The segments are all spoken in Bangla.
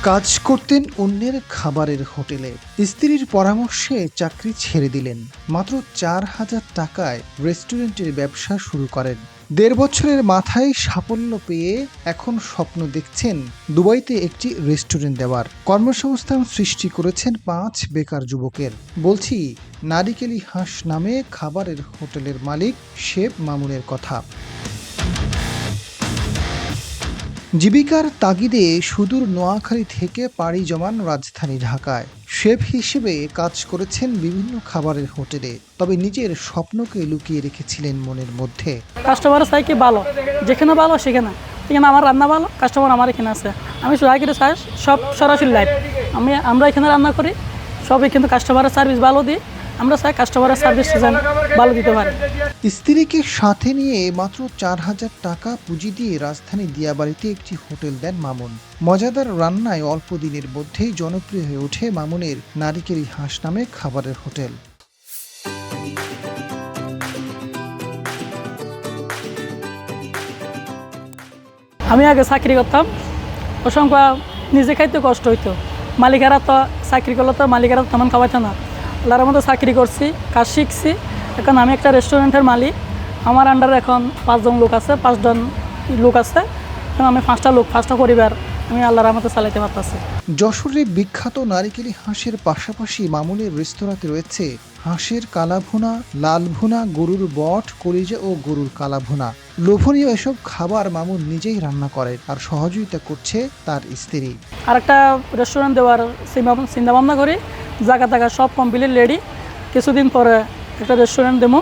কাজ করতেন অন্যের খাবারের হোটেলে। স্ত্রীর পরামর্শে চাকরি ছেড়ে দিলেন। মাত্র 4,000 টাকায় রেস্টুরেন্টের ব্যবসা শুরু করেন। 1.5 বছরের মাথায় সাফল্য পেয়ে এখন স্বপ্ন দেখছেন দুবাইতে একটি রেস্টুরেন্ট দেওয়ার। কর্মসংস্থান সৃষ্টি করেছেন 5 বেকার যুবকের। বলছি নারিকেলি হাঁস নামে খাবারের হোটেলের মালিক শেফ মামুনের কথা। জীবিকার তাগিদে সুদূর নোয়াখালী থেকে পাড়ি জমান রাজধানী ঢাকায়। শেফ হিসেবে কাজ করেছেন বিভিন্ন খাবারের হোটেলে, তবে নিজের স্বপ্নকে লুকিয়ে রেখেছিলেন মনের মধ্যে। কাস্টমার চাই কি ভালো, যেখানে ভালো সেখানে আমার রান্না ভালো, কাস্টমার আমার এখানে আছে। আমি সোহাগিরি চাই সব সরাসরি লাইভ। আমরা এখানে রান্না করি, সবই কিন্তু কাস্টমারের সার্ভিস ভালো দিই। আমরা চাই কাস্টমারের সার্ভিস ভালো দিতে পারে। স্ত্রীকে সাথে নিয়ে মাত্র 4,000 টাকা পুঁজি দিয়ে রাজধানী দিয়াবাড়িতে একটি হোটেল দেন মামুন। মজাদার রান্নায় অল্প দিনের মধ্যেই জনপ্রিয় হয়ে ওঠে মামুনের নারিকেলি হাঁস নামে খাবারের হোটেল। আমি আগে চাকরি করতাম, অসংখ্য নিজে খাইতে কষ্ট হইতো। মালিকেরা তো চাকরি করলে তো মালিকেরা তেমন খাওয়াইতো না। আল্লাহর মতো চাকরি করছি, কাজ শিখছি। এখন আমি একটা রেস্টুরেন্টের মালিক। আমার আন্ডারে এখন 5 জন লোক আছে, 5 জন লোক আছে। এবং আমি 5টা পরিবার আমি আল্লাহর মতো চালাইতে পারতেছি। যশোরে বিখ্যাত নারিকেলি হাঁসের পাশাপাশি মামুনের রেস্তোরাঁতে রয়েছে হাঁসের কালাভুনা, লাল ভুনা, গরুর বট, কলিজা ও গরুর কালাভুনা। লোভনীয় এসব খাবার মামুন নিজেই রান্না করেন, আর সহযোগিতা করছে তার স্ত্রী। আর একটা রেস্টুরেন্ট দেওয়ার চিন্তা ভাবনা করি, জায়গা সব কমপ্লিট রেডি। কিছুদিন পরে একটা রেস্টুরেন্ট দেবো,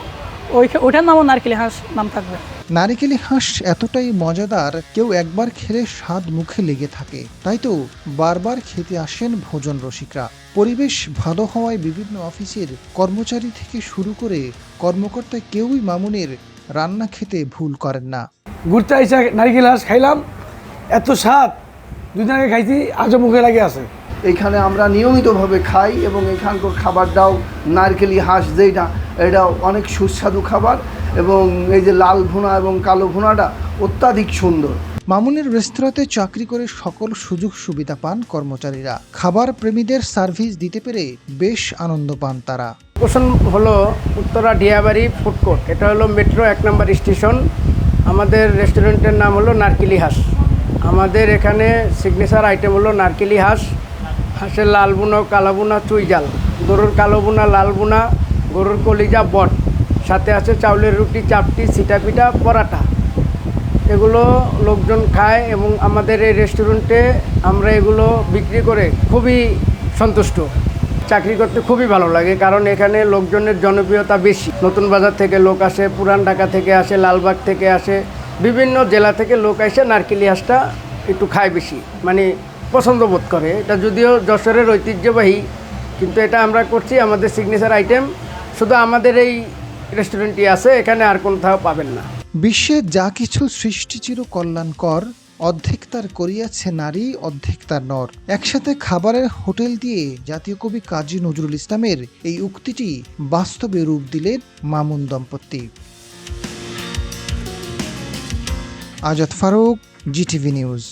ওইটার নামও নারকেলি হাঁস নাম থাকবে। নারিকেলি হাঁস এতটাই মজাদার, কেউ একবার খেলে স্বাদ মুখে লেগে থাকে। তাই তো বারবার খেতে আসেন ভোজন রসিকরা। পরিবেশ ভালো হওয়ায় বিভিন্ন অফিসের কর্মচারী থেকে শুরু করে কর্মকর্তা কেউই মামুনের রান্না খেতে ভুল করেন না। ঘুরতে আইসা নারিকেল হাঁস খাইলাম, এত স্বাদ, 2 দিন আগে খাইছি, আজও মুখে লাগে আছে। এইখানে আমরা নিয়মিতভাবে খাই এবং এখানকার খাবারটাও নারকেলি হাঁস যেটা, এটা অনেক সুস্বাদু খাবার এবং এই যে লাল ভুনা এবং কালো ভুনাটা অত্যাধিক সুন্দর। মামুনের রেস্তোরাঁতে চাকরি করে সকল সুযোগ সুবিধা পান কর্মচারীরা। খাবার প্রেমীদের সার্ভিস দিতে পেরে বেশ আনন্দ পান তারা। লোকেশন হলো উত্তরা ডিয়াবাড়ি ফুড কোর্ট। এটা হলো মেট্রো 1 নম্বর স্টেশন। আমাদের রেস্টুরেন্টের নাম হলো নারকেলি হাঁস। আমাদের এখানে সিগনেচার আইটেম হলো নারকেলি হাঁস, হাঁসের লাল বুনা, কালো বুনা, চুই জাল, গরুর কালো বুনা, লাল বুনা, গরুর কলিজা, বট, সাথে আছে চাউলের রুটি, চাপটি, সিটা পিঠা, পরাটা। এগুলো লোকজন খায় এবং আমাদের এই রেস্টুরেন্টে আমরা এগুলো বিক্রি করে খুবই সন্তুষ্ট। চাকরি করতে খুবই ভালো লাগে, কারণ এখানে লোকজনের জনপ্রিয়তা বেশি। নতুন বাজার থেকে লোক আসে, পুরান ঢাকা থেকে আসে, লালবাগ থেকে আসে, বিভিন্ন জেলা থেকে লোক এসে নারকেলি হাঁসটা একটু খায় বেশি, মানে পছন্দ বোধ করে। এটা যদিও যশোরের ঐতিহ্যবাহী, কিন্তু এটা আমরা করছি আমাদের সিগনেচার আইটেম। শুধু আমাদের এই রেস্টুরেন্টই আছে, এখানে আর কোথাও পাবেন না। বিশ্বে যা কিছু সৃষ্টি চির কল্যাণকর, অর্ধেক তার করিয়াছে নারী, অর্ধেক তার নর। একসাথে খাবারের হোটেল দিয়ে জাতীয় কবি কাজী নজরুল ইসলামের এই উক্তিটি বাস্তবে রূপ দিলেন মামুন দম্পতি। Azad Faruk, GTV news.